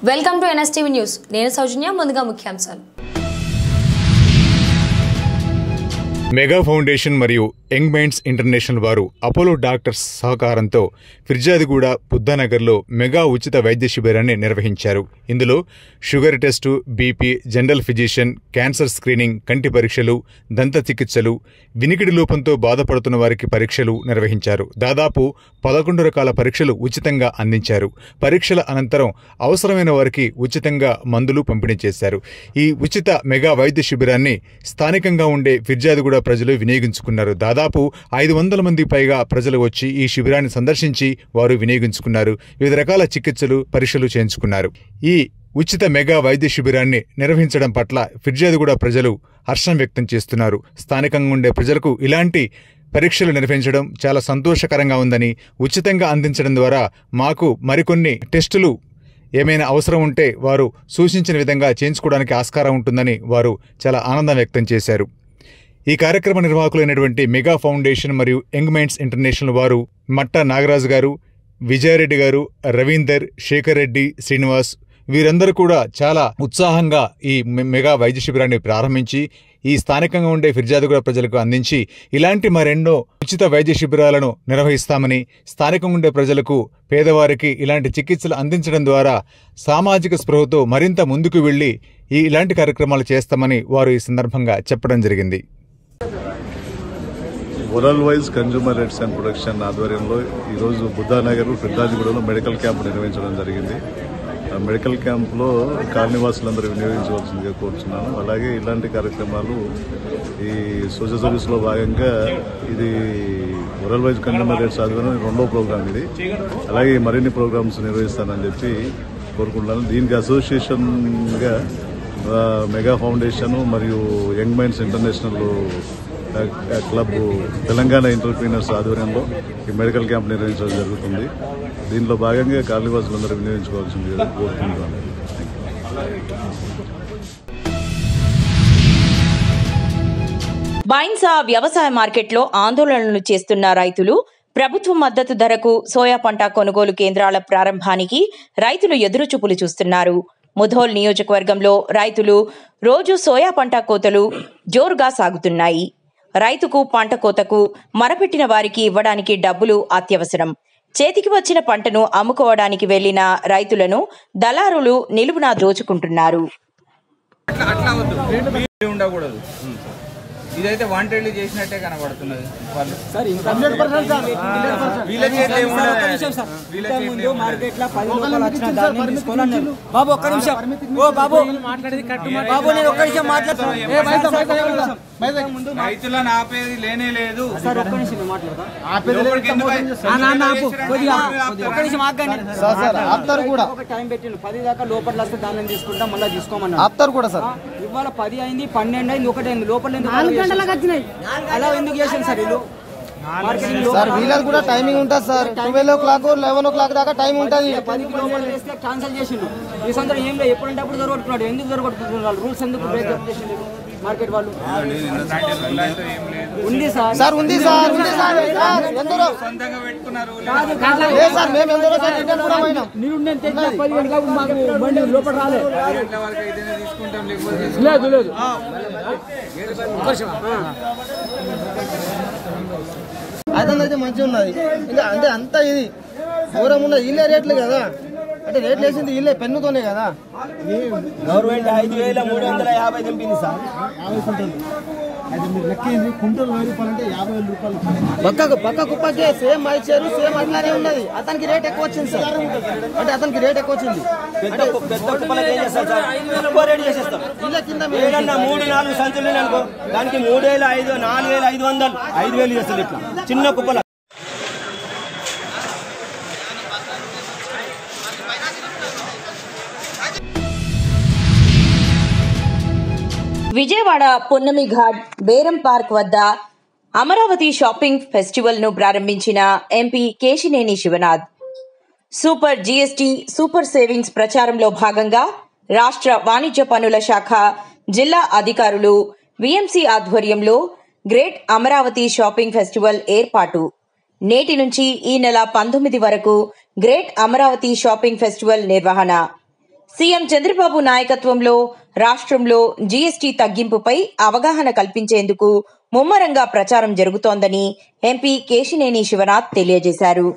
Welcome to NSTV news. నేను సౌజన్య. ముందుగా ముఖ్యాంశాలు. మెగా ఫౌండేషన్ మరియు యంగ్ మైండ్స్ ఇంటర్నేషనల్ వారు అపోలో డాక్టర్స్ సహకారంతో ఫిర్జాదిగూడ బుద్ధానగర్లో మెగా ఉచిత వైద్య శిబిరాన్ని నిర్వహించారు. ఇందులో sugar test, BP, general physician, cancer screening, కంటి పరీక్షలు, దంత చికిత్సలు, వినికిడి లోపంతో బాధపడుతున్న వారికి పరీక్షలు నిర్వహించారు. దాదాపు 11 రకాల పరీక్షలు ఉచితంగా అందించారు. పరీక్షల అనంతరం అవసరమైన వారికి ఉచితంగా మందులు పంపిణీ చేశారు. ఈ ఉచిత మెగా వైద్య శిబిరాన్ని స్థానికంగా ఉండే ఫిర్జాదిగూడ ప్రజలు వినియోగించుకున్నారు. దాదాపు 500 మంది పైగా ప్రజలు వచ్చి ఈ శిబిరాన్ని సందర్శించి వారు వినియోగించుకున్నారు. వివిధ రకాల చికిత్సలు, పరీక్షలు చేయించుకున్నారు. ఈ ఉచిత మెగా వైద్య శిబిరాన్ని నిర్వహించడం పట్ల ఫిర్జాదిగూడ ప్రజలు హర్షం వ్యక్తం చేస్తున్నారు. స్థానికంగా ఉండే ప్రజలకు ఇలాంటి పరీక్షలు నిర్వహించడం చాలా సంతోషకరంగా ఉందని, ఉచితంగా అందించడం ద్వారా మాకు మరికొన్ని టెస్టులు ఏమైనా అవసరం ఉంటే వారు సూచించిన విధంగా చేయించుకోవడానికి ఆస్కారం ఉంటుందని వారు చాలా ఆనందం వ్యక్తం చేశారు. ఈ కార్యక్రమ నిర్వాహకులైనటువంటి మెగా ఫౌండేషన్ మరియు యంగ్ మైండ్స్ ఇంటర్నేషనల్ వారు మట్టా నాగరాజు గారు, విజయారెడ్డి గారు, రవీందర్, శేఖర్ రెడ్డి, శ్రీనివాస్ వీరందరూ కూడా చాలా ఉత్సాహంగా ఈ మెగా వైద్య శిబిరాన్ని ప్రారంభించి ఈ స్థానికంగా ఉండే ఫిర్జాదిగూడ ప్రజలకు అందించి ఇలాంటి మరెన్నో ఉచిత వైద్య శిబిరాలను నిర్వహిస్తామని, స్థానికంగా ఉండే ప్రజలకు, పేదవారికి ఇలాంటి చికిత్సలు అందించడం ద్వారా సామాజిక స్పృహతో మరింత ముందుకు వెళ్లి ఇలాంటి కార్యక్రమాలు చేస్తామని వారు ఈ సందర్భంగా చెప్పడం జరిగింది. World wise consumer rights and protection ఆధ్వర్యంలో ఈరోజు బుద్ధానగర్ ఫిర్జాదిగూడలో మెడికల్ క్యాంప్ నిర్వహించడం జరిగింది. ఆ మెడికల్ క్యాంప్లో కాలనీవాసులందరూ వినియోగించవలసిందిగా కోరుతున్నాను. అలాగే ఇలాంటి కార్యక్రమాలు ఈ సోషల్ సర్వీస్లో భాగంగా ఇది వరల్డ్ వైజ్ కన్జ్యూమర్ రైట్స్ ఆధ్వర్యంలో 2వ ప్రోగ్రాం ఇది. అలాగే మరిన్ని ప్రోగ్రామ్స్ నిర్వహిస్తానని చెప్పి కోరుకుంటున్నాను. దీనికి అసోసియేషన్గా మెగా ఫౌండేషన్ మరియు young minds international club Telangana entrepreneurs ఆధ్వర్యంలో ఈ మెడికల్ క్యాంప్ నిర్వహించడం జరుగుతుంది. దీనిలో భాగంగా కాలనీవాసులందరూ వినియోగించుకోవాల్సిందిగా కోరుకుంటున్నాను. బైన్సా వ్యవసాయ మార్కెట్లో ఆందోళనలు చేస్తున్న రైతులు ప్రభుత్వ మద్దతు ధరకు సోయా పంట కొనుగోలు కేంద్రాల ప్రారంభానికి రైతులు ఎదురుచూపులు చూస్తున్నారు. ముధోల్ నియోజకవర్గంలో రైతులు రోజు సోయా పంట కోతలు జోరుగా సాగుతున్నాయి. రైతుకు పంట కోతకు మొరపెట్టిన వారికి ఇవ్వడానికి డబ్బులు అత్యవసరం. చేతికి వచ్చిన పంటను అమ్ముకోవడానికి వెళ్లిన రైతులను దళారులు నిలువునా దోచుకుంటున్నారు. ఇదైతే వాంటెడ్లీ చేసినట్టే కనబడుతున్నది. బాబు ఒక్క నిమిషం, ఓ బాబు బాబు నేను ఒక్క నిమిషం మాట్లాడుతున్నాను. రైతులను ఆపేది లేనే లేదు. టైం పెట్టిండు 10 దాకా లోపల వస్తే దాన్ని తీసుకుంటాం, మళ్ళీ తీసుకోమన్నారు. ఆపుతారు కూడా సార్. ఇవాళ 10 అయింది, 12 అయింది, 1 అయింది. లోపల అలా ఎందుకు చేసింది సార్ వీళ్ళు? సార్ వీళ్ళది కూడా టైమింగ్ ఉంటుంది సార్. 12 o'clock 11 o'clock దాకా టైం ఉంటుంది. 10 లోపల చేస్తే క్యాన్సల్ చేసిండు. ఈ సందర్భం ఏం లేదు, ఎప్పుడంటే అప్పుడు దొరకొట్టుకున్నాడు. ఎందుకు దొరకొట్టుకుంటున్నారు? రూల్స్ ఎందుకు బ్రేక్ చేసిండు మార్కెట్ వాళ్ళు? ఉంది సార్, సార్ ఉంది సార్, ఉంది సార్. ఎందరో సొంతంగా పెట్టుకున్నారు. సార్ మేము ఎందరో సార్ రిటర్న్ కూడా పోయినాం. నేను 10 గంటలకు మాకు బండి లోపల రాలేదు. 10 గంటల వరకు అయితేనే తీసుకుంటాం, లేకపోతే లేదు లేదు. అదనైతే మంచిగా ఉన్నది. ఇంకా అంటే అంతా ఇది దూరం ఉన్నది. వీళ్ళే రేట్లు కదా, అంటే రేట్లు వేసింది వీళ్ళే పెన్నుతోనే కదా. Government 5,350 తెంపింది sir. 50 కుంటలు అది మీరు లెక్కింది. కుంటలు 1000 రూపాయలు అంటే 50,000 రూపాయలు. పక్క కుప్పకే సేమ్ ఇచ్చారు, సేమ్ అట్లానే ఉన్నది. అతనికి రేట్ ఎక్కువ వచ్చింది సార్. అంటే అతనికి రేట్ ఎక్కువ వచ్చింది. పెద్ద కుప్పలకి ఏం చేస్తారు సార్? ఎక్కువ రేట్ చేసేస్తాం. ఇలా కింద 3-4 సంచులు అనుకో, దానికి 3,500, 4,500, 5,000 చేస్తారు. ఇట్లా చిన్న కుప్పల విజయవాడ పున్నమి ఘాట్ బేరం పార్క్ వద్ద అమరావతి షాపింగ్ ఫెస్టివల్ ను ప్రారంభించిన MP Kesineni Sivanath. Super GST, super savings ప్రచారంలో భాగంగా రాష్ట్ర వాణిజ్య పన్నుల శాఖ, జిల్లా అధికారులు, విఎంసీ ఆధ్వర్యంలో గ్రేట్ అమరావతి షాపింగ్ ఫెస్టివల్ ఏర్పాటు. నేటి నుంచి ఈ నెల 19 వరకు గ్రేట్ అమరావతి షాపింగ్ ఫెస్టివల్ నిర్వహణ. సీఎం చంద్రబాబు నాయకత్వంలో రాష్ట్రంలో జీఎస్టీ తగ్గింపుపై అవగాహన కల్పించేందుకు ముమ్మరంగా ప్రచారం జరుగుతోందని ఎంపీ కేశినేని శివనాథ్ తెలియజేశారు.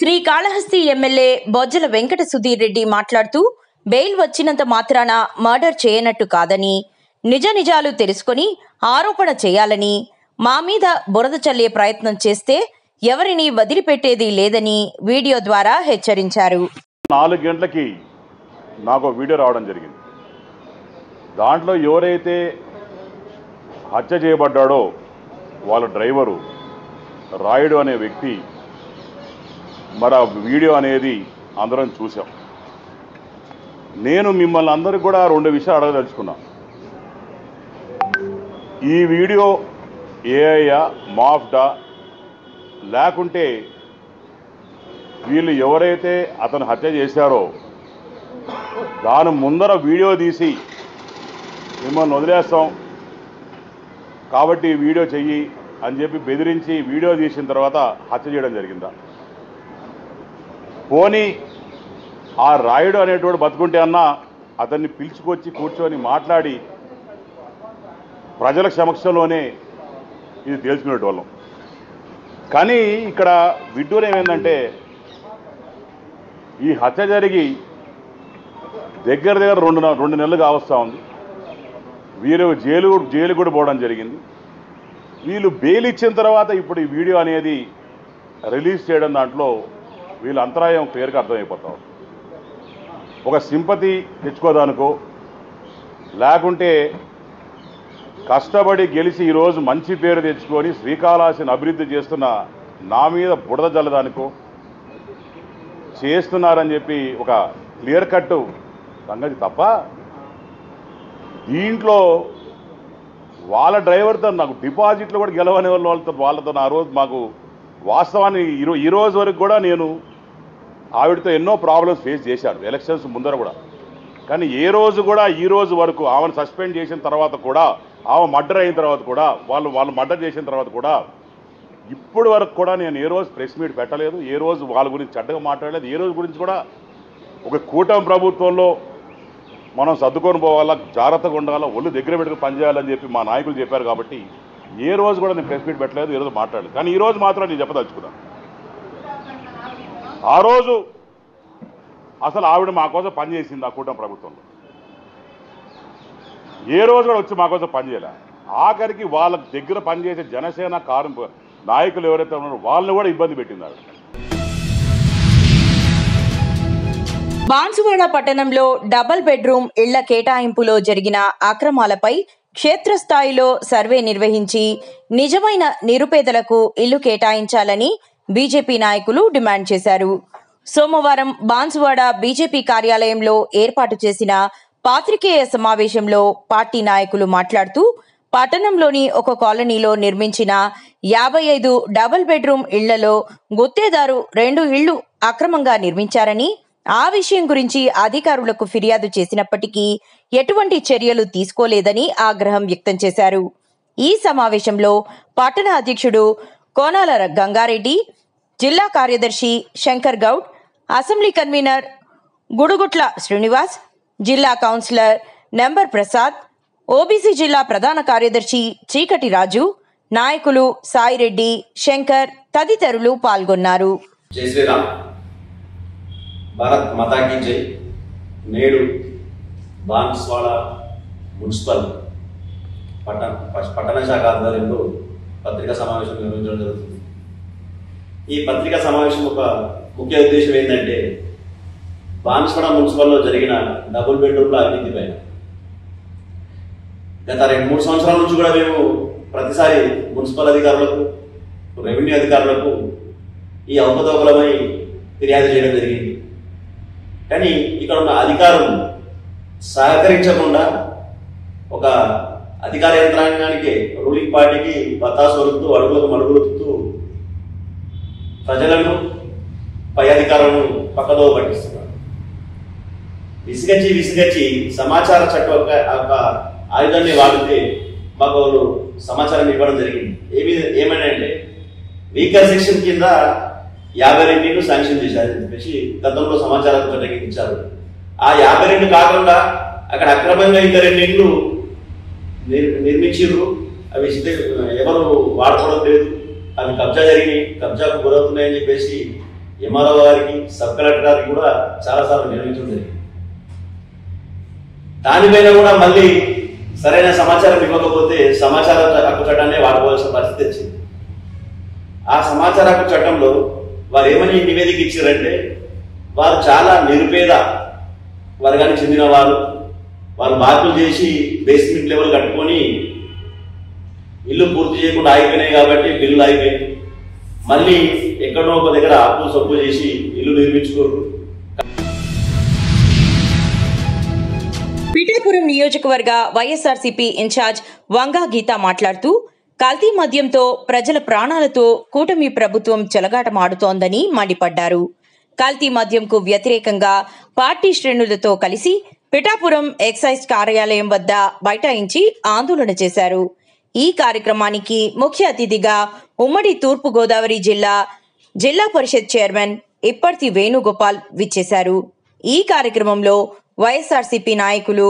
శ్రీకాళహస్తి ఎమ్మెల్యే బొజ్జల వెంకట సుధీర్ రెడ్డి మాట్లాడుతూ బెయిల్ వచ్చినంత మాత్రాన మర్డర్ చేయనట్టు కాదని, నిజ నిజాలు తెలుసుకొని ఆరోపణ చేయాలని, మా మీద బురద చల్లే ప్రయత్నం చేస్తే ఎవరిని వదిలిపెట్టేది లేదని వీడియో ద్వారా హెచ్చరించారు. 4 గంటలకి నాకు వీడియో రావడం జరిగింది. దాంట్లో ఎవరైతే హత్య చేయబడ్డాడో వాళ్ళ డ్రైవరు రాయుడు అనే వ్యక్తి, మరి ఆ వీడియో అనేది అందరం చూసాం. నేను మిమ్మల్ని అందరికీ కూడా 2 విషయాలు అడగదలుచుకున్నా. ఈ వీడియో ఏఐయా మాఫ్డా, లేకుంటే వీళ్ళు ఎవరైతే అతను హత్య చేశారో దాని ముందర వీడియో తీసి మిమ్మల్ని వదిలేస్తాం కాబట్టి వీడియో చెయ్యి అని చెప్పి బెదిరించి వీడియో తీసిన తర్వాత హత్య చేయడం జరిగిందా? పోనీ ఆ రాయుడు అనేటువంటి బతుకుంటే అన్నా అతన్ని పిలుచుకొచ్చి కూర్చొని మాట్లాడి ప్రజల సమక్షంలోనే ఇది తేల్చుకునేటోళ్ళం. కానీ ఇక్కడ విడ్డూరం ఏమైందంటే, ఈ హత్య జరిగి దగ్గర 2 నెలలు కావస్తూ ఉంది. వీరు జైలు కూడా పోవడం జరిగింది. వీళ్ళు బెయిల్ ఇచ్చిన తర్వాత ఇప్పుడు ఈ వీడియో అనేది రిలీజ్ చేయడం దాంట్లో వీళ్ళ అంతరాయం క్లియర్గా అర్థమైపోతాం. ఒక సింపతి తెచ్చుకోదానికో, లేకుంటే కష్టపడి గెలిచి ఈరోజు మంచి పేరు తెచ్చుకొని శ్రీకాళహస్తిని అభివృద్ధి చేస్తున్న నా మీద బుడద జల్లదానికో చేస్తున్నారని చెప్పి ఒక క్లియర్ కట్ సంగతి తప్ప, దీంట్లో వాళ్ళ డ్రైవర్తో నాకు డిపాజిట్లు కూడా గెలవని వాళ్ళతో ఆ రోజు మాకు వాస్తవాన్ని ఈ రోజు వరకు కూడా నేను ఆవిడతో ఎన్నో ప్రాబ్లమ్స్ ఫేస్ చేశాడు ఎలక్షన్స్ ముందర కూడా. కానీ ఏ రోజు కూడా ఈ రోజు వరకు ఆమెను సస్పెండ్ చేసిన తర్వాత కూడా, ఆమె మర్డర్ అయిన తర్వాత కూడా, వాళ్ళు మర్డర్ చేసిన తర్వాత కూడా ఇప్పటి వరకు కూడా నేను ఏ రోజు ప్రెస్ మీట్ పెట్టలేదు, ఏ రోజు వాళ్ళ గురించి చెడ్డగా మాట్లాడలేదు. ఏ రోజు గురించి కూడా ఒక కూటమి ప్రభుత్వంలో మనం సర్దుకొని పోవాలా, జాగ్రత్తగా ఉండాలా, ఒళ్ళు దగ్గర పెట్టుకుని పనిచేయాలని చెప్పి మా నాయకులు చెప్పారు. కాబట్టి ఏ రోజు కూడా నేను ప్రెస్ మీట్ పెట్టలేదు, ఏ రోజు మాట్లాడలేదు. కానీ ఈరోజు మాత్రం నేను చెప్పదలుచుకున్నాను, ఆ రోజు అసలు ఆవిడ మా కోసం పనిచేసింది ఆ కూటమి ప్రభుత్వంలో. ఏ రోజు కూడా వచ్చి మా కోసం పనిచేయలే. ఆఖరికి వాళ్ళ దగ్గర పనిచేసే జనసేన నాయకులు ఎవరైతే ఉన్నారో వాళ్ళని కూడా ఇబ్బంది పెట్టింది ఆవిడ. బాన్సువాడ పట్టణంలో డబుల్ బెడ్రూమ్ ఇళ్ల కేటాయింపులో జరిగిన అక్రమాలపై క్షేత్రస్థాయిలో సర్వే నిర్వహించి నిజమైన నిరుపేదలకు ఇల్లు కేటాయించాలని బీజేపీ నాయకులు డిమాండ్ చేశారు. సోమవారం బాన్సువాడ బీజేపీ కార్యాలయంలో ఏర్పాటు చేసిన పాత్రికేయ సమావేశంలో పార్టీ నాయకులు మాట్లాడుతూ పట్టణంలోని ఒక కాలనీలో నిర్మించిన 55 డబుల్ బెడ్రూమ్ ఇళ్లలో గుత్తేదారు 2 ఇళ్లు అక్రమంగా నిర్మించారని, ఆ విషయం గురించి అధికారులకు ఫిర్యాదు చేసినప్పటికీ ఎటువంటి చర్యలు తీసుకోలేదని ఆగ్రహం వ్యక్తం చేశారు. ఈ సమావేశంలో పట్టణ అధ్యక్షుడు కోనాల గంగారెడ్డి, జిల్లా కార్యదర్శి శంకర్ గౌడ్, అసెంబ్లీ కన్వీనర్ గుడుగుట్ల శ్రీనివాస్, జిల్లా కౌన్సిలర్ నెంబర్ ప్రసాద్, ఓబీసీ జిల్లా ప్రధాన కార్యదర్శి చీకటి రాజు, నాయకులు సాయిరెడ్డి, శంకర్ తదితరులు పాల్గొన్నారు. జై శ్రీరామ్, భారత్ మాతాకి జై. నేడు బాన్స్వాడ మున్సిపల్ పట్టణ శాఖ ఆధ్వర్యంలో పత్రికా సమావేశం నిర్వహించడం జరుగుతుంది. ఈ పత్రికా సమావేశం ఒక ముఖ్య ఉద్దేశం ఏంటంటే, బాన్స్వాడ మున్సిపల్లో జరిగిన డబుల్ బెడ్రూమ్ల అవినీతి పైన గత 2-3 సంవత్సరాల నుంచి కూడా మేము ప్రతిసారి మున్సిపల్ అధికారులకు, రెవెన్యూ అధికారులకు ఈ అవకతవకలపై ఫిర్యాదు చేయడం జరిగింది. కానీ ఇక్కడ ఉన్న అధికారులు సహకరించకుండా ఒక అధికార యంత్రాంగానికి, రూలింగ్ పార్టీకి బతాసు వలుతూ, అడుగులకు మడుగులుతూ ప్రజలను, పై అధికారులను పక్కదో పట్టిస్తున్నారు. విసిగచ్చి సమాచార చట్టం ఒక ఆయుధాన్ని వాడితే మాకు వాళ్ళు సమాచారం ఇవ్వడం జరిగింది. ఏమైనా అంటే, వీకర్ సెక్షన్ కింద 52 శాంక్షన్ చేశారని చెప్పేసి గతంలో సమాచారం చట్టం ఇచ్చారు. ఆ 52 కాకుండా అక్కడ అక్రమంగా ఇంకా 2 ఇండ్లు నిర్మించారు. అవి ఎవరు వాడుకోవడం లేదు, అవి కబ్జా జరిగినాయి, కబ్జాకు గురవుతున్నాయని చెప్పేసి ఎంఆర్ఓ గారికి, సబ్ కలెక్టర్ గారికి కూడా చాలాసార్లు నిర్వహించడం జరిగింది. దానిపైన కూడా మళ్ళీ సరైన సమాచారం ఇవ్వకపోతే సమాచార హక్కు చట్టాన్ని వాడుకోవాల్సిన పరిస్థితి వచ్చింది. ఆ సమాచార హక్కు చట్టంలో వారు ఏమని నివేదిక ఇచ్చారంటే, వారు చాలా నిరుపేద వర్గానికి చెందిన వారు మార్పులు చేసి బేస్మెంట్ లెవెల్ కట్టుకొని ఇల్లు పూర్తి చేయకుండా ఆగిపోయినాయి కాబట్టి బిల్లులు ఆగిపోయింది. మళ్ళీ ఎక్కడో ఒక దగ్గర అప్పు సొప్పు చేసి ఇల్లు నిర్మించుకోరు. పిఠాపురం నియోజకవర్గ వైఎస్ఆర్సీపీ ఇన్ఛార్జ్ వంగా గీత మాట్లాడుతూ, కల్తీ మద్యంతో ప్రజల ప్రాణాలతో కూటమి ప్రభుత్వం చెలగాటమాడుతోందని మండిపడ్డారు. కల్తీ మద్యంకు వ్యతిరేకంగా పార్టీ శ్రేణులతో కలిసి పిఠాపురం ఎక్సైజ్ కార్యాలయం వద్ద బైఠాయించి ఆందోళన చేశారు. ఈ కార్యక్రమానికి ముఖ్య అతిథిగా ఉమ్మడి తూర్పు గోదావరి జిల్లా పరిషత్ చైర్మన్ ఇప్పర్తి వేణుగోపాల్ విచ్చేశారు. ఈ కార్యక్రమంలో వైఎస్ఆర్సీపీ నాయకులు,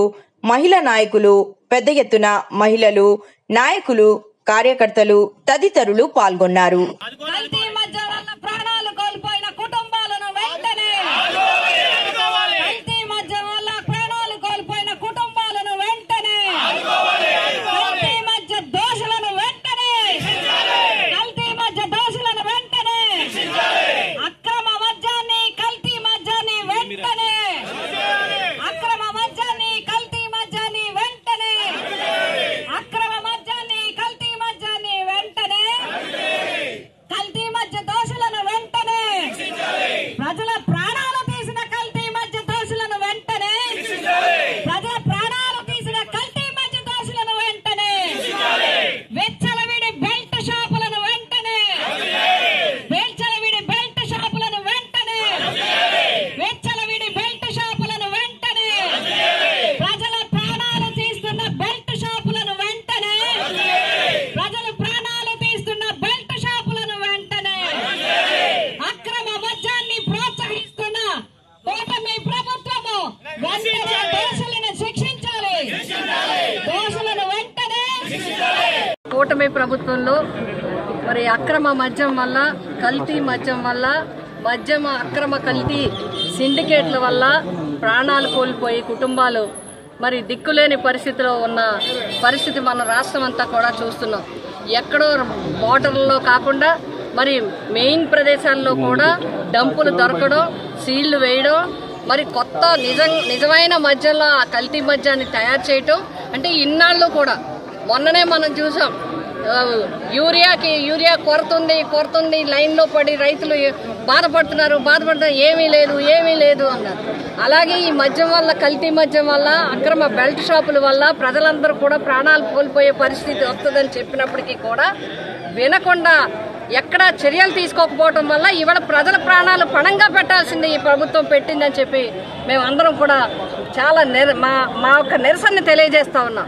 మహిళా నాయకులు, పెద్ద ఎత్తున మహిళలు, నాయకులు, కార్యకర్తలు తదితరులు పాల్గొన్నారు. కూటమి ప్రభుత్వంలో మరి అక్రమ మద్యం వల్ల, కల్తీ మద్యం వల్ల, మద్యం అక్రమ కల్తీ సిండికేట్ల వల్ల ప్రాణాలు కోల్పోయి కుటుంబాలు మరి దిక్కులేని పరిస్థితిలో ఉన్న పరిస్థితి మన రాష్ట్రం అంతా కూడా చూస్తున్నాం. ఎక్కడో బోర్డర్లలో కాకుండా మరి మెయిన్ ప్రదేశాల్లో కూడా డంపులు దొరకడం, సీళ్లు వేయడం, మరి కొత్త నిజమైన మద్యంలో ఆ కల్తీ మద్యాన్ని తయారు చేయటం. అంటే ఇన్నాళ్ళు కూడా మొన్ననే మనం చూసాం, యూరియా కొరతుంది లైన్లో పడి రైతులు బాధపడుతున్నారు ఏమీ లేదు అన్నారు. అలాగే ఈ మద్యం వల్ల, కల్తీ మద్యం వల్ల, అక్రమ బెల్ట్ షాపుల వల్ల ప్రజలందరూ కూడా ప్రాణాలు కోల్పోయే పరిస్థితి వస్తుందని చెప్పినప్పటికీ కూడా వినకుండా ఎక్కడా చర్యలు తీసుకోకపోవడం వల్ల ఇవాళ ప్రజల ప్రాణాలు పణంగా పెట్టాల్సింది ఈ ప్రభుత్వం పెట్టిందని చెప్పి మేమందరం కూడా చాలా మా యొక్క నిరసనని తెలియజేస్తా ఉన్నాం.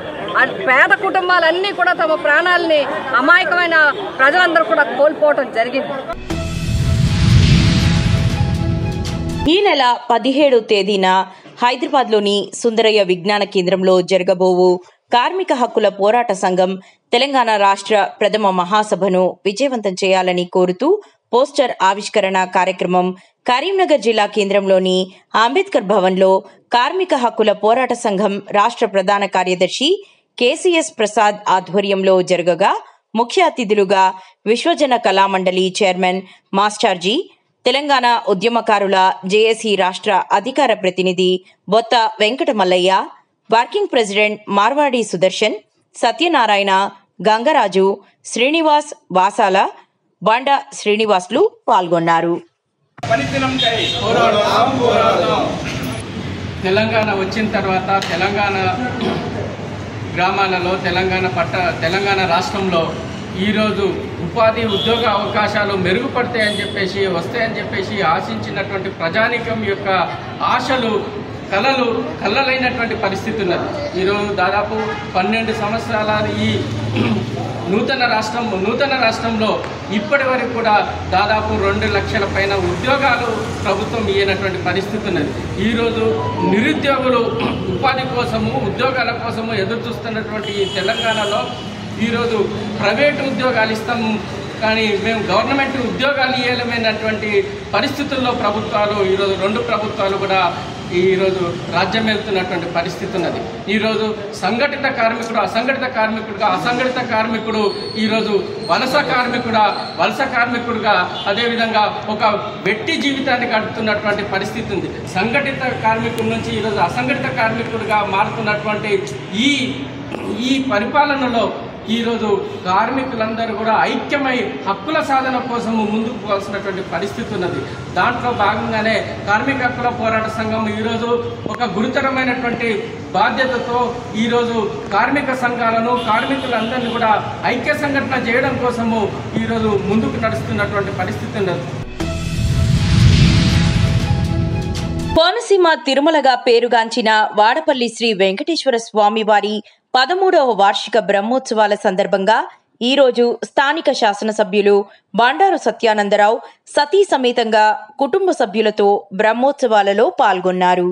పేద కుటుంబాలన్నీ కూడా తమ ప్రాణాలని అమాయకమైన ప్రజలందరూ కూడా కోల్పోవడం జరిగింది. ఈ నెల 17వ తేదీన హైదరాబాద్లోని సుందరయ్య విజ్ఞాన కేంద్రంలో జరగబోవు కార్మిక హక్కుల పోరాట సంఘం తెలంగాణ రాష్ట్ర ప్రథమ మహాసభను విజయవంతం చేయాలని కోరుతూ పోస్టర్ ఆవిష్కరణ కార్యక్రమం కరీంనగర్ జిల్లా కేంద్రంలోని అంబేద్కర్ భవన్లో కార్మిక హక్కుల పోరాట సంఘం రాష్ట్ర ప్రధాన కార్యదర్శి కేసీఎస్ ప్రసాద్ ఆధ్వర్యంలో జరగగా ముఖ్య అతిథులుగా విశ్వజన కళామండలి చైర్మన్ మాస్టార్జీ, తెలంగాణ ఉద్యమకారుల జేఏసీ రాష్ట్ర అధికార ప్రతినిధి బొత్త వెంకట మల్లయ్య, వర్కింగ్ ప్రెసిడెంట్ మార్వాడి సుదర్శన్, సత్యనారాయణ, గంగరాజు, శ్రీనివాస్ వాసాల, బండ శ్రీనివాసులు పాల్గొన్నారు. తెలంగాణ వచ్చిన తర్వాత తెలంగాణ గ్రామాలలో, తెలంగాణ రాష్ట్రంలో ఈరోజు ఉపాధి ఉద్యోగ అవకాశాలు మెరుగుపడతాయని చెప్పేసి, వస్తాయని చెప్పేసి ఆశించినటువంటి ప్రజానీకం యొక్క ఆశలు కళ్ళలైనటువంటి పరిస్థితి ఉన్నది. ఈరోజు దాదాపు 12 సంవత్సరాల ఈ నూతన రాష్ట్రంలో ఇప్పటి వరకు కూడా దాదాపు 2 లక్షల పైన ఉద్యోగాలు ప్రభుత్వం ఇయ్యనటువంటి పరిస్థితి ఉన్నది. ఈరోజు నిరుద్యోగులు ఉపాధి కోసము, ఉద్యోగాల కోసము ఎదురు చూస్తున్నటువంటి ఈ తెలంగాణలో ఈరోజు ప్రైవేటు ఉద్యోగాలు ఇస్తాము కానీ మేము గవర్నమెంట్ ఉద్యోగాలు ఇవ్వలేమైనటువంటి పరిస్థితుల్లో ప్రభుత్వాలు, ఈరోజు 2 ప్రభుత్వాలు కూడా ఈరోజు రాజ్యం వెళ్తున్నటువంటి పరిస్థితి ఉన్నది. ఈరోజు సంఘటిత కార్మికుడు ఈరోజు వలస కార్మికుడుగా అదేవిధంగా ఒక వెట్టి జీవితాన్ని గడుపుతున్నటువంటి పరిస్థితి ఉంది. సంఘటిత కార్మికుడి నుంచి ఈరోజు అసంఘటిత కార్మికుడిగా మారుతున్నటువంటి ఈ పరిపాలనలో ఈరోజు కార్మికులందరూ కూడా ఐక్యమై హక్కుల సాధన కోసము ముందుకు పోవాల్సినటువంటి పరిస్థితి ఉన్నది. దాంట్లో భాగంగానే కార్మిక హక్కుల పోరాట సంఘం ఈరోజు ఒక గురుతరమైనటువంటి బాధ్యతతో ఈరోజు కార్మిక సంఘాలను, కార్మికులందరినీ కూడా ఐక్య సంఘటన చేయడం కోసము ఈరోజు ముందుకు నడుస్తున్నటువంటి పరిస్థితి ఉన్నది. కోనసీమ తిరుమలగా పేరుగాంచిన వాడపల్లి శ్రీ వెంకటేశ్వర స్వామి వారి 13వ వార్షిక బ్రహ్మోత్సవాల సందర్భంగా ఈరోజు స్థానిక శాసనసభ్యులు బండారు సత్యానందరావు సతీ సమేతంగా కుటుంబ సభ్యులతో బ్రహ్మోత్సవాలలో పాల్గొన్నారు.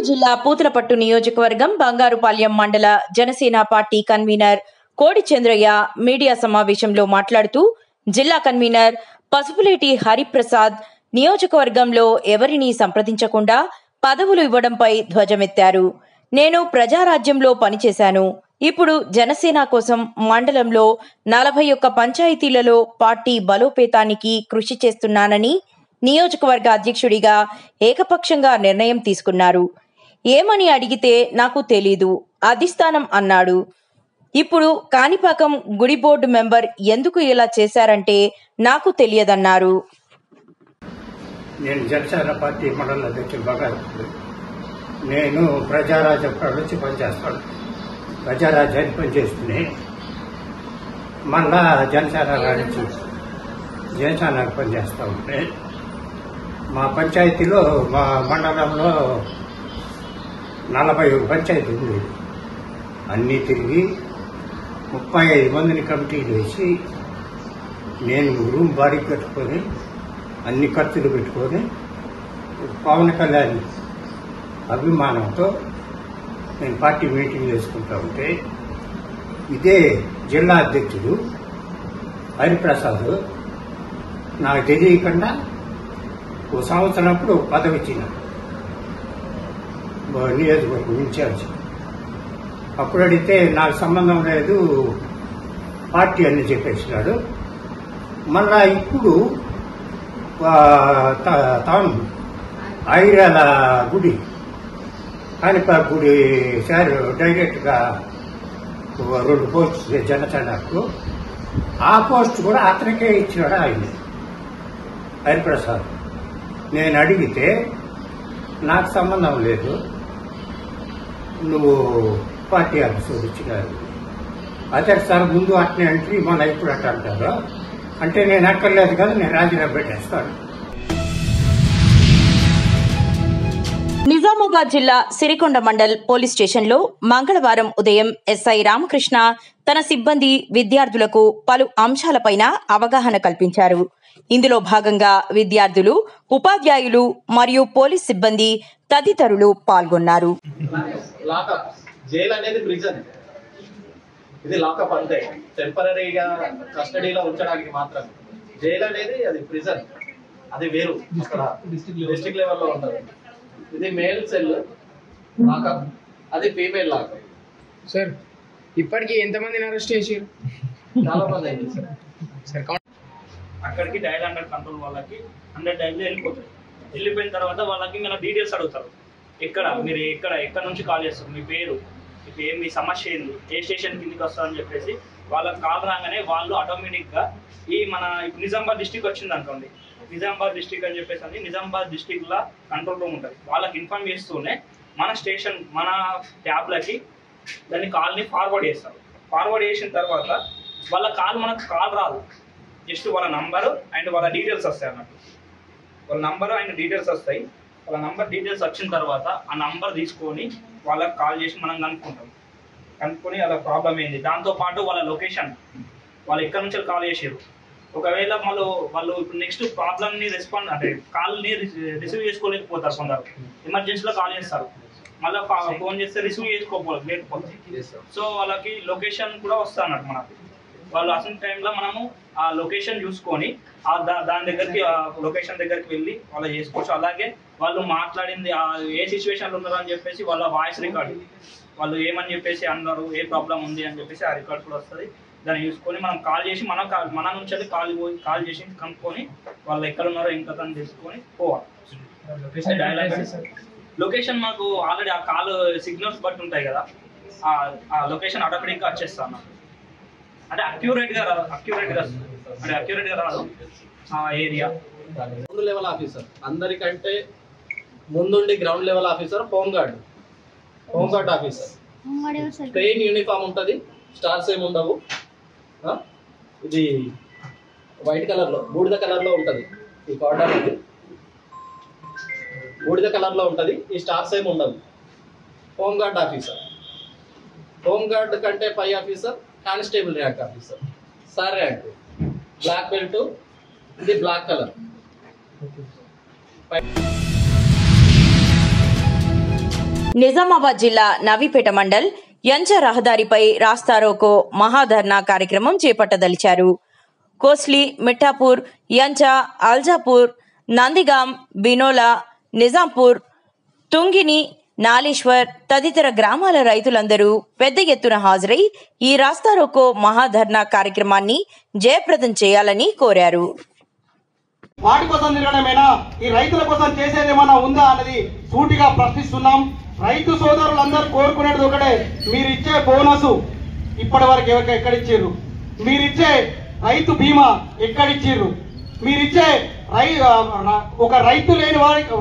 జిల్లా పూతలపట్టు నియోజకవర్గం బంగారుపాలెం మండల జనసేన పార్టీ కన్వీనర్ కోడి చంద్రయ్య మీడియా సమావేశంలో మాట్లాడుతూ జిల్లా కన్వీనర్ పసుపులేటి హరిప్రసాద్ నియోజకవర్గంలో ఎవరిని సంప్రదించకుండా పదవులు ఇవ్వడంపై ధ్వజమెత్తారు. నేను ప్రజారాజ్యంలో పనిచేశాను. ఇప్పుడు జనసేన కోసం మండలంలో 41 పంచాయతీలలో పార్టీ బలోపేతానికి కృషి చేస్తున్నానని నియోజకవర్గ అధ్యక్షుడిగా ఏకపక్షంగా నిర్ణయం తీసుకున్నారు. ఏమని అడిగితే నాకు తెలీదు, అధిష్టానం అన్నాడు. ఇప్పుడు కాణిపాకం గుడి బోర్డు మెంబర్ ఎందుకు ఇలా చేశారంటే నాకు తెలియదన్నారు. నేను జనసేన పార్టీ మండల అధ్యక్షుడు బంగారు. నేను ప్రజారాజ్యం నుంచి పనిచేస్తాను. ప్రజారాజ్యాన్ని పనిచేస్తూనే మళ్ళా జనసేన నుంచి జనసేనకు పనిచేస్తూ ఉంటే మా పంచాయతీలో మా మండలంలో 41 పంచాయతీ ఉంది. అన్నీ తిరిగి 35 మందిని కమిటీలు వేసి నేను రూమ్ బాడీ కట్టుకొని అన్ని ఖర్చులు పెట్టుకొని పవన్ కళ్యాణ్ అభిమానంతో నేను పార్టీ మీటింగ్ చేసుకుంటా ఉంటే ఇదే జిల్లా అధ్యక్షుడు హరిప్రసాద్ నాకు తెలియకుండా ఓ సంవత్సరప్పుడు పదవి ఇచ్చిన నియోజకవర్గం ఇన్ఛార్జ్. అప్పుడు అడిగితే నాకు సంబంధం లేదు పార్టీ అని చెప్పేసినాడు. మళ్ళా ఇప్పుడు తాను ఐరాల గుడి కాణిపాక గుడి సార్ డైరెక్ట్గా 2 పోస్టులు జనసేనకు, ఆ పోస్ట్ కూడా అతనికే ఇచ్చినాడు ఆయన హరిప్రసాద్. నేను అడిగితే నాకు సంబంధం లేదు, నువ్వు పార్టీ ఆఫీసర్ ఇచ్చినారు. అదే సార్ ముందు అట్నే అంటే మన ఇప్పుడు అట్ట అంటారు. అంటే నేను అక్కర్లేదు కదా, నేను రాజీనామా పెట్టేస్తాను. నిజామాబాద్ జిల్లా సిరికొండ మండల్ పోలీస్ స్టేషన్లో మంగళవారం ఉదయం ఎస్ఐ రామకృష్ణ తన సిబ్బంది విద్యార్థులకు పలు అంశాలపైన అవగాహన కల్పించారు. ఇందులో భాగంగా విద్యార్థులు, ఉపాధ్యాయులు మరియు పోలీస్ సిబ్బంది తదితరులు పాల్గొన్నారు. జైలు అనేది ప్రిజన్, ఇది లాకప్ అంతే, టెంపరీగా కస్టడీలో ఉంచడానికి మాత్రమే. జైలు అనేది అది ప్రిజన్, అది వేరు, అక్కడ డిస్ట్రిక్ట్ లెవెల్లో ఉంటుంది. ఇది మేల్ సెల్ లాకప్, అది ఫీమేల్ లాకప్. సార్ ఇప్పటికి ఎంతమందిని అరెస్ట్ చేశారు? చాలా మంది అయింది సార్. అక్కడికి డయల్ అండర్ కంట్రోల్ వాళ్ళకి 100 డైల్లో వెళ్ళిపోతాయి. వెళ్ళిపోయిన తర్వాత వాళ్ళకి మన డీటెయిల్స్ అడుగుతారు. మీరు ఎక్కడ నుంచి కాల్ చేస్తారు, మీ పేరు, మీ సమస్య ఏంది, ఏ స్టేషన్ కిందికి వస్తారని చెప్పేసి వాళ్ళకి కాల్ రాగానే వాళ్ళు ఆటోమేటిక్గా మన ఇప్పుడు నిజామాబాద్ డిస్టిక్ వచ్చింది అనుకోండి, నిజామాబాద్ డిస్టిక్ అని చెప్పేసి నిజామాబాద్ డిస్టిక్లో కంట్రోల్ రూమ్ ఉంటుంది. వాళ్ళకి ఇన్ఫార్మ్ చేస్తూనే మన స్టేషన్ మన ట్యాబ్లకి దాన్ని కాల్ని ఫార్వర్డ్ చేస్తారు. ఫార్వర్డ్ చేసిన తర్వాత వాళ్ళ మనకు కాల్ రాదు, జస్ట్ వాళ్ళ నంబరు అండ్ వాళ్ళ డీటెయిల్స్ వస్తాయి అన్నట్టు. వాళ్ళ నంబరు అండ్ డీటెయిల్స్ వస్తాయి. వాళ్ళ నంబర్ డీటెయిల్స్ వచ్చిన తర్వాత ఆ నంబర్ తీసుకొని వాళ్ళకి కాల్ చేసి మనం కనుక్కొని వాళ్ళ ప్రాబ్లం ఏంది, దాంతోపాటు వాళ్ళ లొకేషన్, వాళ్ళు ఎక్కడి నుంచి కాల్ చేసారు. ఒకవేళ వాళ్ళు ఇప్పుడు నెక్స్ట్ ప్రాబ్లమ్ని రెస్పాండ్ అంటే కాల్ని రిసీవ్ చేసుకోలేకపోతారు. కొందరు ఎమర్జెన్సీలో కాల్ చేస్తారు, మళ్ళీ ఫోన్ చేస్తే రిసీవ్ లేకపోతే సో వాళ్ళకి లొకేషన్ కూడా వస్తా అన్నట్టు మనకు. వాళ్ళు అసలు టైంలో మనము ఆ లొకేషన్ చూసుకొని దాని దగ్గరికి లొకేషన్ దగ్గరికి వెళ్ళి వాళ్ళు చేసుకోవచ్చు. అలాగే వాళ్ళు మాట్లాడింది ఏ సిచ్యువేషన్లో ఉన్నారు అని చెప్పేసి వాళ్ళ వాయిస్ రికార్డు, వాళ్ళు ఏమని చెప్పేసి అన్నారు, ఏ ప్రాబ్లం ఉంది అని చెప్పేసి ఆ రికార్డ్ కూడా వస్తుంది. దాన్ని చూసుకొని మనం కాల్ చేసి మన నుంచి అది కాల్ చేసి కనుక్కొని వాళ్ళు ఎక్కడ ఉన్నారో ఇంకా దాన్ని తెలుసుకొని పోవాలి. లొకేషన్ మాకు ఆల్రెడీ ఆ కాల్ సిగ్నల్స్ బట్టి ఉంటాయి కదా, ఆ లొకేషన్ ఆటోమేటిక్గా వచ్చేస్తాను. అంటే అక్యూరేట్గా రాదు ఆ ఏరియా. గ్రౌండ్ లెవెల్ ఆఫీసర్, అందరికంటే ముందుండి ground level officer home guard officer. Plain uniform ఉంటుంది, స్టార్స్ ఏమి ఉండవు. ఇది వైట్ కలర్లో బూడిద కలర్లో ఉంటుంది. ఈ కార్డర్ ఇది బూడిద కలర్లో ఉంటుంది, ఈ స్టార్స్ ఏమి ఉండవు. Home guard officer. Home guard కంటే పై officer constable rank officer, sir rank, black belt, ఇది బ్లాక్ కలర్. నిజామాబాద్ జిల్లా నవీపేట మండల్ యంచ రహదారిపై రాస్తారోకో మహాధర్నా కార్యక్రమం చేపట్టదలిచారు. కోస్లీ, మిఠాపూర్, యంచ, అల్జాపూర్, నందిగాం, బినోలా, నిజాంపూర్, తుంగిని, నాలేశ్వర్ తదితర గ్రామాల రైతులందరూ పెద్ద ఎత్తున హాజరై ఈ రాస్తారోకో మహాధర్నా కార్యక్రమాన్ని జయప్రదం చేయాలని కోరారు. వాటి కోసం తిరగడమేనా, ఈ రైతుల కోసం చేసేదేమన్నా ఉందా అన్నది సూటిగా ప్రశ్నిస్తున్నాం. రైతు సోదరులందరూ కోరుకునేది ఒకటే, మీరిచ్చే బోనస్ ఇప్పటి వరకు ఎక్కడిచ్చిర్రు, మీరిచ్చే రైతు బీమా ఎక్కడిచ్చిర్రు, మీరిచ్చే ఒక రైతు లేని వారికి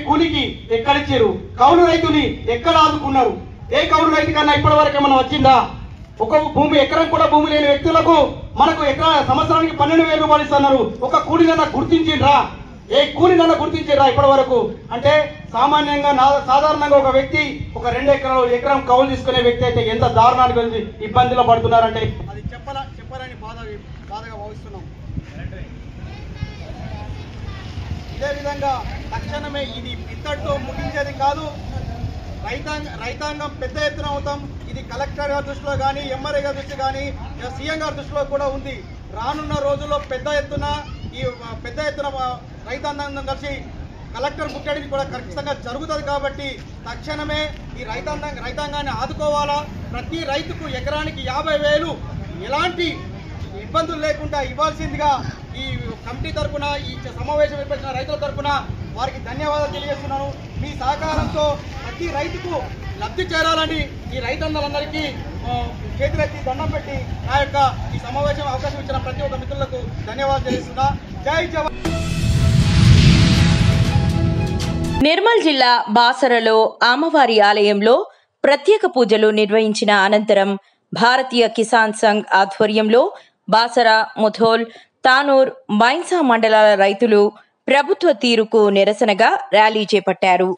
కూలికి ఎక్కడిచ్చారు, కౌలు రైతుని ఎక్కడ ఆదుకున్నారు, ఏ కౌలు రైతు కన్నా ఇప్పటి వరకు ఏమన్నా వచ్చిందా? ఒక భూమి ఎకరం కూడా భూమి లేని వ్యక్తులకు మనకు సంవత్సరానికి 12,000 రూపాయలు ఇస్తున్నారు. ఒక కూలినన్నా గుర్తించిండ్రా? ఏ కూలినన్నా గుర్తించిండ్రా ఇప్పటి వరకు? అంటే సామాన్యంగా సాధారణంగా ఒక వ్యక్తి ఒక 2 ఎకరం కౌలు తీసుకునే వ్యక్తి అయితే ఎంత దారుణానికి ఇబ్బందులు పడుతున్నారంటే అది చెప్పరని బాధగా భావిస్తున్నాం. ఇదే విధంగా తక్షణమే ఇది ఇత్తడితో ముగించేది కాదు. రైతాంగం పెద్ద ఎత్తున అవుతాం. ఇది కలెక్టర్ గారి దృష్టిలో కానీ, ఎంఆర్ఏ గారి దృష్టి కానీ, సీఎం గారి దృష్టిలో కూడా ఉంది. రానున్న రోజుల్లో పెద్ద ఎత్తున రైతాంగం కలిసి కలెక్టర్ ముట్టడికి కూడా ఖచ్చితంగా జరుగుతుంది. కాబట్టి తక్షణమే ఈ రైతాంగాన్ని ఆదుకోవాలా. ప్రతి రైతుకు ఎకరానికి 50,000 ఎలాంటి ఇబ్బందులు లేకుండా ఇవ్వాల్సిందిగా ఈ కమిటీ తరఫున, ఈ సమావేశం ఏర్పరిచిన రైతుల తరఫున వారికి ధన్యవాదాలు తెలియజేస్తున్నాను. మీ సహకారంతో ప్రతి రైతుకు లబ్ధి చేరాలని ఈ రైతన్నలందరికీ చేతులెత్తి దండం పెట్టి నా యొక్క ఈ సమావేశం అవకాశం ఇచ్చిన ప్రతి ఒక్క మిత్రులకు ధన్యవాదాలు తెలియజేస్తున్నా. జై జవాన్. నిర్మల్ జిల్లా బాసరలో అమ్మవారి ఆలయంలో ప్రత్యేక పూజలు నిర్వహించిన అనంతరం భారతీయ కిసాన్ సంఘ్ ఆధ్వర్యంలో బాసర, ముధోల్, తానూర్, బైన్సా మండలాల రైతులు ప్రభుత్వ తీరుకు నిరసనగా ర్యాలీ చేపట్టారు.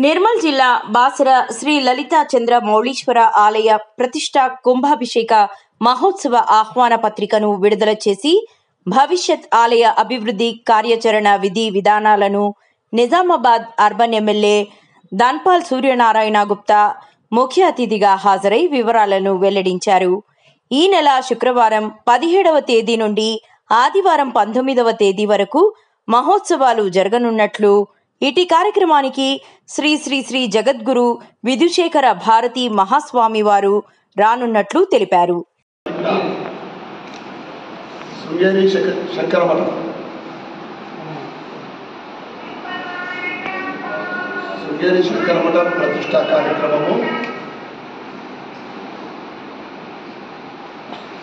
నిర్మల్ జిల్లా బాసర శ్రీ లలితా చంద్ర మౌళీశ్వర ఆలయ ప్రతిష్ఠా కుంభాభిషేక మహోత్సవ ఆహ్వాన పత్రికను విడుదల చేసి భవిష్యత్ ఆలయ అభివృద్ధి కార్యాచరణ విధి విధానాలను నిజామాబాద్ అర్బన్ ఎమ్మెల్యే ధన్పాల్ సూర్యనారాయణ గుప్తా ముఖ్య అతిథిగా హాజరై వివరాలను వెల్లడించారు. ఈ నెల శుక్రవారం 17వ తేదీ నుండి ఆదివారం 19వ తేదీ వరకు మహోత్సవాలు జరగనున్నట్లు, ఇటీ కార్యక్రమానికి శ్రీ శ్రీ శ్రీ జగద్గురు విధుశేఖర భారతి మహాస్వామి వారు రానున్నట్లు తెలిపారు. శృంగేరి శంకరమఠ ప్రతిష్టా కార్యక్రమము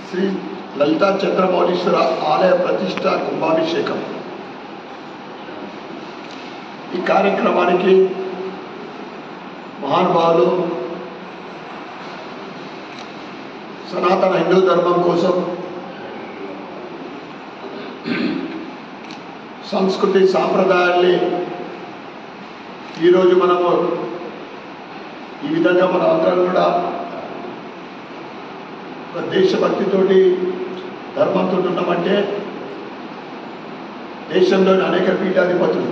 శ్రీ లలితా చంద్రమౌళీశ్వర ఆలయ ప్రతిష్టా కుంభాభిషేకం. ఈ కార్యక్రమానికి మహానుభావులు సనాతన హిందూ ధర్మం కోసం, సంస్కృతి సాంప్రదాయాల్ని ఈరోజు మనము ఈ విధంగా మనం అందరం కూడా దేశభక్తితోటి ధర్మంతో ఉన్నామంటే దేశంలోని అనేక పీఠాధిపతులు